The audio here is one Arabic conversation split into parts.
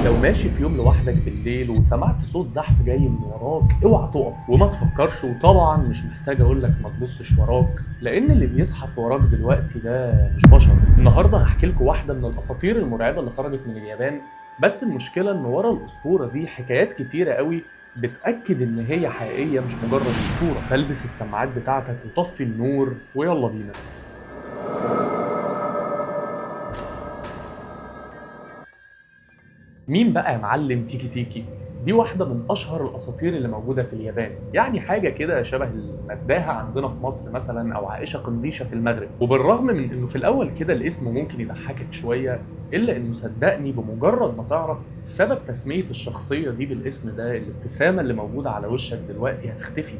لو ماشي في يوم لوحدك بالليل وسمعت صوت زحف جاي من وراك اوعى تقف وما تفكرش، وطبعا مش محتاج اقول لك ما تبصش وراك، لان اللي بيزحف وراك دلوقتي ده مش بشر. النهارده هحكي لكم واحده من الاساطير المرعبه اللي خرجت من اليابان، بس المشكله ان ورا الاسطوره دي حكايات كتيره قوي بتاكد ان هي حقيقيه مش مجرد اسطوره. فالبس السماعات بتاعتك وطفي النور ويلا بينا. مين بقى يا معلم تيكي تيكي؟ دي واحدة من أشهر الأساطير اللي موجودة في اليابان، يعني حاجة كده شبه المداهة عندنا في مصر مثلا أو عائشة قنديشة في المغرب. وبالرغم من إنه في الأول كده الاسم ممكن يضحكك شوية، إلا إنه صدقني بمجرد ما تعرف سبب تسمية الشخصية دي بالاسم ده، الابتسامة اللي موجودة على وشك دلوقتي هتختفي.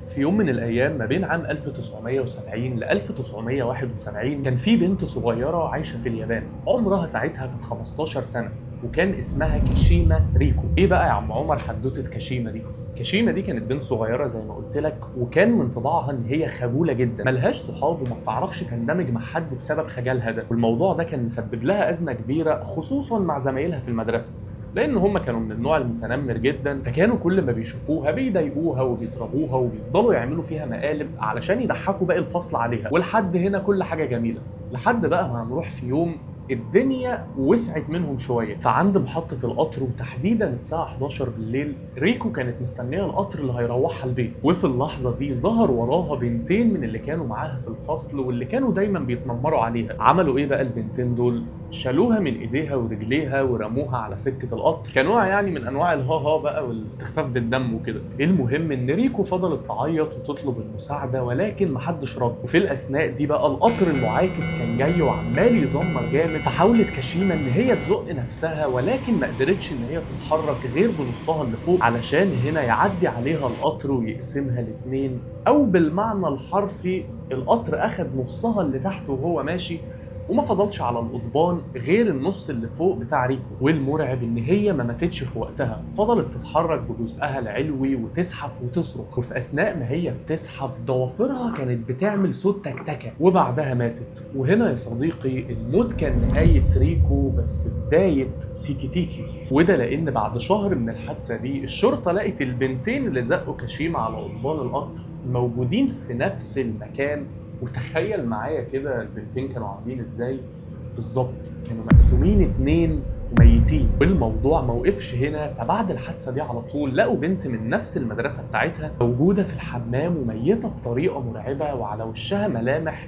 في يوم من الأيام ما بين عام 1970 ل 1971 كان في بنت صغيرة عايشة في اليابان، عمرها ساعتها كان 15 سنة، وكان اسمها كاشيما ريكو. ايه بقى يا عم عمر حدوته كاشيما دي؟ كاشيما دي كانت بنت صغيره زي ما قلت لك، وكان من طباعها ان هي خجوله جدا، ملهاش صحاب وما بتعرفش تندمج مع حد بسبب خجلها ده، والموضوع ده كان مسبب لها ازمه كبيره خصوصا مع زمايلها في المدرسه، لان هم كانوا من النوع المتنمر جدا، فكانوا كل ما بيشوفوها بيضايقوها وبيضربوها وبيفضلوا يعملوا فيها مقالب علشان يضحكوا باقي الفصل عليها. ولحد هنا كل حاجه جميله، لحد بقى ما هنروح في يوم الدنيا وسعت منهم شويه. فعند محطه القطر وتحديدا الساعه 11 بالليل، ريكو كانت مستنيه القطر اللي هيروحها البيت، وفي اللحظه دي ظهر وراها بنتين من اللي كانوا معاها في الفصل واللي كانوا دايما بيتنمروا عليها. عملوا ايه بقى البنتين دول؟ شالوها من ايديها ورجليها ورموها على سكه القطر كنوع يعني من انواع الهاها بقى والاستخفاف بالدم وكده. المهم ان ريكو فضلت تعيط وتطلب المساعده ولكن محدش رد. وفي الاثناء دي بقى القطر المعاكس كان جاي وعمال يزمر جامد، فحاولت كاشيما ان هي تزق نفسها ولكن ما قدرتش ان هي تتحرك غير بنصها اللي فوق، علشان هنا يعدي عليها القطر ويقسمها الاتنين، او بالمعنى الحرفي القطر اخد نصها اللي تحت وهو ماشي، وما فضلش على القضبان غير النص اللي فوق بتاع ريكو. والمرعب ان هي ما ماتتش في وقتها، فضلت تتحرك بجزءها العلوي وتزحف وتصرخ، وفي اثناء ما هي بتزحف ضوافرها كانت بتعمل صوت تكتكه، وبعدها ماتت. وهنا يا صديقي الموت كان نهايه ريكو بس بدايه تيكي تيكي. وده لان بعد شهر من الحادثه دي الشرطه لقت البنتين اللي زقوا كاشيما على قضبان القطر موجودين في نفس المكان. وتخيل معايا كده البنتين كانوا عاملين ازاي بالظبط، كانوا مقسومين اتنين وميتين. والموضوع ما وقفش هنا، فبعد الحادثه دي على طول لقوا بنت من نفس المدرسه بتاعتها موجوده في الحمام وميته بطريقه مرعبه وعلى وشها ملامح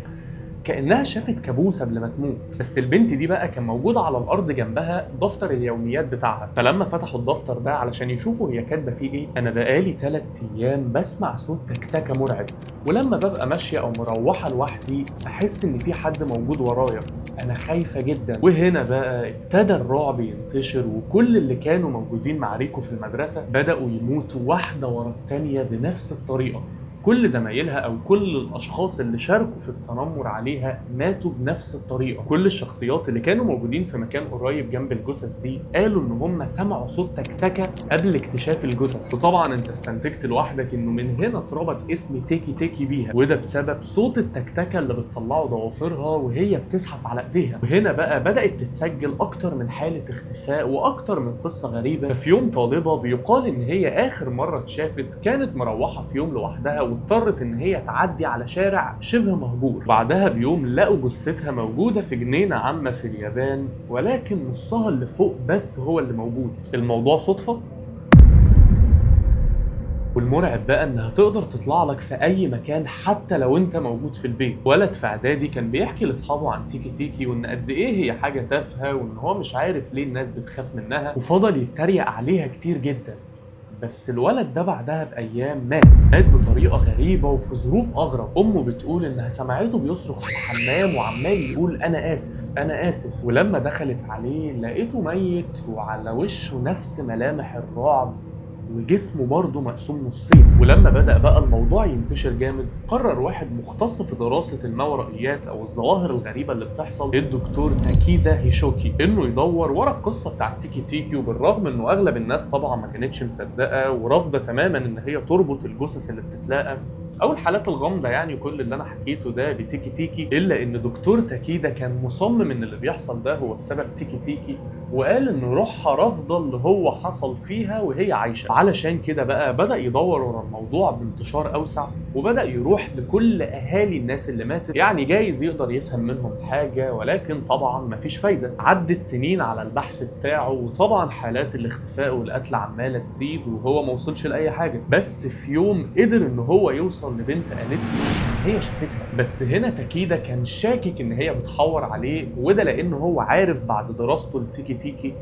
كأنها شافت كابوس قبل ما تموت. بس البنت دي بقى كان موجود على الأرض جنبها دفتر اليوميات بتاعها، فلما فتحوا الدفتر ده علشان يشوفوا هي كاتبة فيه إيه: أنا بقالي 3 أيام بسمع صوت تكتكة مرعب، ولما ببقى ماشية أو مروحة لوحدي بحس إن في حد موجود ورايا، أنا خايفة جدا. وهنا بقى ابتدى الرعب ينتشر، وكل اللي كانوا موجودين مع ريكو في المدرسة بدأوا يموتوا واحدة ورا التانية بنفس الطريقة. كل زمايلها او كل الاشخاص اللي شاركوا في التنمر عليها ماتوا بنفس الطريقه. كل الشخصيات اللي كانوا موجودين في مكان قريب جنب الجثث دي قالوا ان هم سمعوا صوت تكتكه قبل اكتشاف الجثث. وطبعا انت استنتجت لوحدك انه من هنا اتربط اسم تيكي تيكي بيها، وده بسبب صوت التكتكه اللي بتطلعه ضوافرها وهي بتزحف على ايديها. وهنا بقى بدات تتسجل اكتر من حاله اختفاء واكتر من قصه غريبه. في يوم طالبه بيقال ان هي اخر مره اتشافت كانت مروحه في يوم لوحدها واضطرت ان هي تعدي على شارع شبه مهجور. بعدها بيوم لقوا جثتها موجوده في جنينه عامه في اليابان، ولكن نصها اللي فوق بس هو اللي موجود. الموضوع صدفه؟ والمرعب بقى انها تقدر تطلع لك في اي مكان حتى لو انت موجود في البيت. ولد في اعدادي كان بيحكي لاصحابه عن تيكي تيكي وان قد ايه هي حاجه تافهه وان هو مش عارف ليه الناس بتخاف منها، وفضل يتريق عليها كتير جدا. بس الولد ده بعدها بايام مات بطريقه غريبه وفي ظروف اغرب. امه بتقول انها سمعته بيصرخ في الحمام وعمال يقول انا اسف انا اسف، ولما دخلت عليه لقيته ميت وعلى وشه نفس ملامح الرعب وجسمه برضه مقسوم نصين. ولما بدأ بقى الموضوع ينتشر جامد، قرر واحد مختص في دراسة الماورائيات أو الظواهر الغريبة اللي بتحصل، الدكتور تاكيدا هيشوكي، إنه يدور ورا القصة بتاعت تيكي تيكي. وبالرغم إنه أغلب الناس طبعا ما كانتش مصدقة ورافضة تماما إن هي تربط الجثث اللي بتتلاقى او الحالات الغامضه يعني كل اللي انا حكيته ده بتيكي تيكي، الا ان دكتور تاكيدا كان مصمم ان اللي بيحصل ده هو بسبب تيكي تيكي، وقال ان روحها رافضه اللي هو حصل فيها وهي عايشه. علشان كده بقى بدا يدور ورا الموضوع بانتشار اوسع، وبدا يروح لكل اهالي الناس اللي ماتت، يعني جايز يقدر يفهم منهم حاجه، ولكن طبعا مفيش فايده. عدت سنين على البحث بتاعه، وطبعا حالات الاختفاء والقتل عماله تزيد وهو ما وصلش لاي حاجه. بس في يوم قدر ان هو يوصل لبنت قالت له هي شافتها. بس هنا تاكيدا كان شاكك ان هي بتحور عليه، وده لان هو عارف بعد دراسته لتيكي تيكي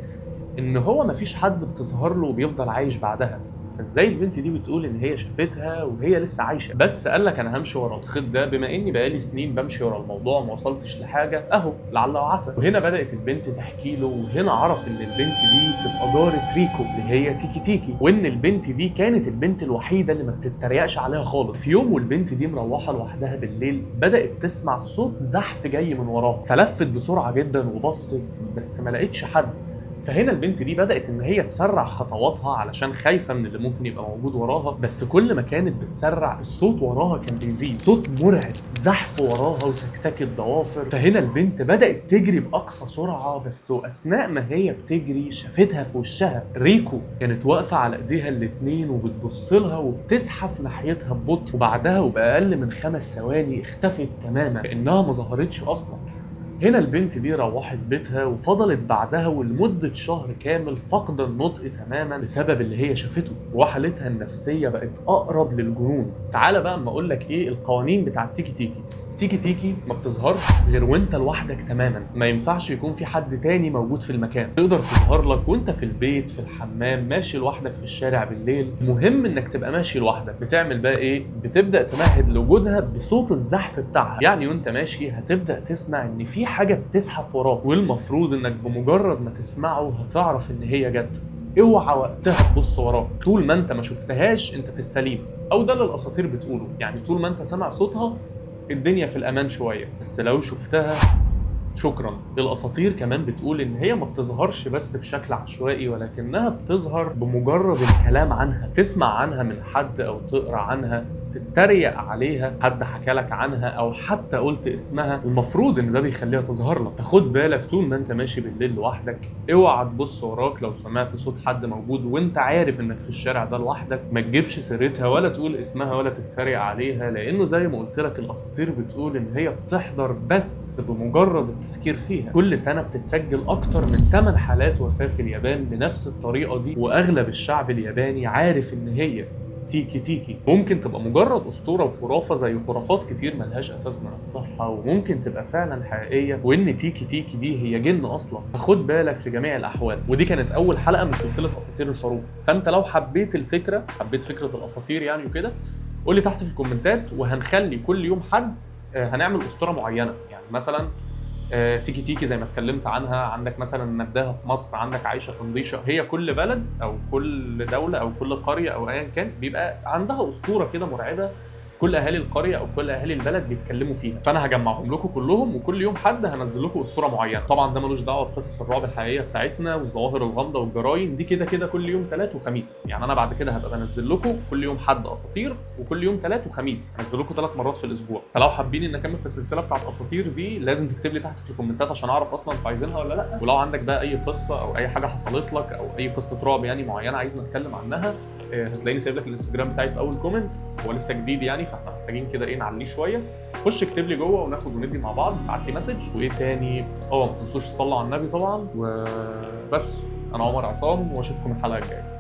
ان هو مفيش حد بتظهر له وبيفضل عايش بعدها. فازاي البنت دي بتقول ان هي شافتها وهي لسه عايشه؟ بس قال لك انا همشي ورا الخيط ده، بما اني بقالي سنين بمشي ورا الموضوع وما وصلتش لحاجه، اهو لعل وعسى. وهنا بدات البنت تحكي له، وهنا عرف ان البنت دي تبقى جاره ريكو اللي هي تيكي تيكي، وان البنت دي كانت البنت الوحيده اللي ما بتتريقش عليها خالص. في يوم والبنت دي مروحه لوحدها بالليل، بدات تسمع صوت زحف جاي من وراها، فلفت بسرعه جدا وبصت بس ما لقيتش حد. فهنا البنت دي بدأت إن هي تسرع خطواتها علشان خايفة من اللي ممكن يبقى موجود وراها، بس كل ما كانت بتسرع الصوت وراها كان بيزيد، صوت مرعب، زحف وراها وتكتك الضوافر. فهنا البنت بدأت تجري بأقصى سرعة، بس وأثناء ما هي بتجري شافتها في وشها ريكو، كانت واقفة على إيديها الاتنين وبتبص لها وبتزحف ناحيتها ببطء، وبعدها وبأقل من 5 ثواني اختفت تماما كأنها ما ظهرتش أصلا. هنا البنت دي روحت بيتها وفضلت بعدها ولمدة شهر كامل فاقدة النطق تماما بسبب اللي هي شافته، وحالتها النفسية بقت أقرب للجنون. تعال بقى اما أقول لك إيه القوانين بتاعت تيكي تيكي. تيكي تيكي ما بتظهرش غير وانت لوحدك تماما، ما ينفعش يكون في حد تاني موجود في المكان. تقدر تظهر لك وانت في البيت، في الحمام، ماشي لوحدك في الشارع بالليل، المهم انك تبقى ماشي لوحدك. بتعمل بقى ايه؟ بتبدا تمهد لوجودها بصوت الزحف بتاعها، يعني وانت ماشي هتبدا تسمع ان في حاجه بتزحف وراك، والمفروض انك بمجرد ما تسمعه هتعرف ان هي جت. اوعى وقتها تبص وراك، طول ما انت ما شفتهاش انت في السليم، او ده اللي الاساطير بتقوله، يعني طول ما انت سامع صوتها الدنيا في الامان شويه، بس لو شفتها شكرا. الاساطير كمان بتقول ان هي ما بتظهرش بس بشكل عشوائي، ولكنها بتظهر بمجرد الكلام عنها، تسمع عنها من حد او تقرا عنها، تتريق عليها، حد حكى لك عنها او حتى قلت اسمها، المفروض ان ده بيخليها تظهر لك. تاخد بالك طول ما انت ماشي بالليل لوحدك، اوعى تبص وراك لو سمعت صوت حد موجود وانت عارف انك في الشارع ده لوحدك، ما تجيبش سيرتها ولا تقول اسمها ولا تتريق عليها، لانه زي ما قلت لك الاساطير بتقول ان هي بتحضر بس بمجرد التفكير فيها. كل سنه بتتسجل اكتر من 8 حالات وفاه في اليابان بنفس الطريقه دي، واغلب الشعب الياباني عارف ان هي تيكي تيكي. ممكن تبقى مجرد اسطوره وخرافه زي خرافات كتير ملهاش اساس من الصحه، وممكن تبقى فعلا حقيقيه، وان تيكي تيكي دي هي جن اصلا. فخد بالك في جميع الاحوال. ودي كانت اول حلقه من سلسله اساطير الصاروخ، فانت لو حبيت الفكره، حبيت فكره الاساطير يعني وكده، قول لي تحت في الكومنتات، وهنخلي كل يوم حد هنعمل اسطوره معينه. يعني مثلا تيكي تيكي زي ما اتكلمت عنها، عندك مثلا نداها في مصر، عندك عايشه قنديشه. هي كل بلد او كل دوله او كل قريه او ايا كان بيبقى عندها اسطوره كده مرعبه، كل اهالي القريه او كل اهالي البلد بيتكلموا فيها. فانا هجمعهم لكم كلهم، وكل يوم حد هنزل لكم اسطوره معينه. طبعا ده ملوش دعوه بقصص الرعب الحقيقيه بتاعتنا والظواهر الغامضه والجرايم دي، كده كده كل يوم 3 وخميس. يعني انا بعد كده هبقى بنزل لكم كل يوم حد اساطير، وكل يوم 3 وخميس هنزل لكم 3 مرات في الاسبوع. فلو حابين ان اكمل في السلسله بتاعت اساطير دي لازم تكتب لي تحت في الكومنتات عشان اعرف اصلا انتوا عايزينها ولا لا. ولو عندك بقى اي قصه او اي حاجه حصلت لك او اي قصه رعب يعني معينه عايزنا نتكلم عنها، هتلاقيني سايب لك الانستجرام بتاعي في اول كومنت. هو لسه جديد يعني، فاحنا محتاجين كده ايه نعليه شويه. خش اكتب لي جوه وناخد وندي مع بعض، ابعت لي مسج. وايه تاني، ما تنسوش تصلوا على النبي طبعا. وبس، انا عمر عصام واشوفكم الحلقه الجايه.